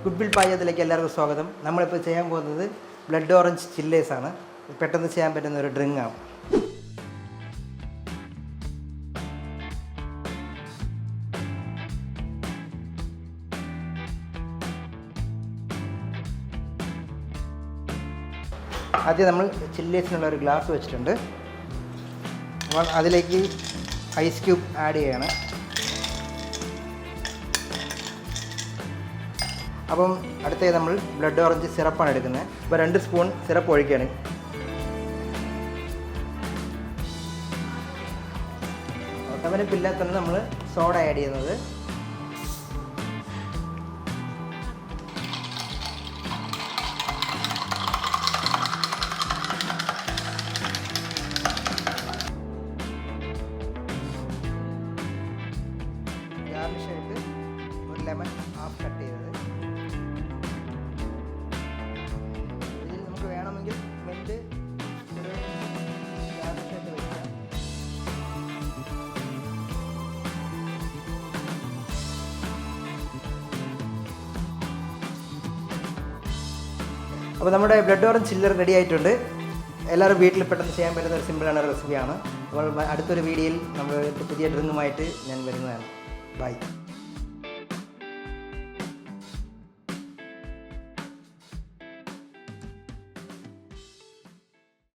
Football പാചകത്തിലേക്ക് എല്ലാവർക്കും സ്വാഗതം. നമ്മളിപ്പോൾ ചെയ്യാൻ പോകുന്നത് ബ്ലഡ് ഓറഞ്ച് ചില്ലേഴ്സാണ്. പെട്ടെന്ന് ചെയ്യാൻ പറ്റുന്ന ഒരു ഡ്രിങ്കാണ്. ആദ്യം നമ്മൾ ചില്ലേഴ്സിനുള്ള ഒരു ഗ്ലാസ് വെച്ചിട്ടുണ്ട്. അപ്പോൾ അതിലേക്ക് ഐസ് ക്യൂബ് ആഡ് ചെയ്യണം. അപ്പം അടുത്തത് നമ്മൾ ബ്ലഡ് ഓറഞ്ച് സിറപ്പാണ് എടുക്കുന്നത്. അപ്പോൾ 2 സ്പൂൺ സിറപ്പ് ഒഴിക്കുകയാണ്. ഒട്ടവനപ്പില്ലാത്തതാണ് നമ്മൾ സോഡ ആഡ് ചെയ്യുന്നത്. ഗാർണിഷായിട്ട് ഒരു ലെമൺ ഹാഫ് കട്ട് ചെയ്തത്. ഇതിൽ നമുക്ക് വേണമെങ്കിൽ മിൻറ്റ് ഗാർണിഷായിട്ട് വയ്ക്കാം. അപ്പോൾ നമ്മുടെ ബ്ലഡ് ഓറഞ്ച് ചില്ലർ റെഡി ആയിട്ടുണ്ട്. എല്ലാവരും വീട്ടിൽ പെട്ടെന്ന് ചെയ്യാൻ പറ്റുന്ന ഒരു സിമ്പിളാണ് റെസിപ്പിയാണ്. അപ്പോൾ അടുത്തൊരു വീഡിയോയിൽ നമ്മൾ പുതിയ ഡ്രിങ്കുമായിട്ട് ഞാൻ വരുന്നതാണ്. ബൈ.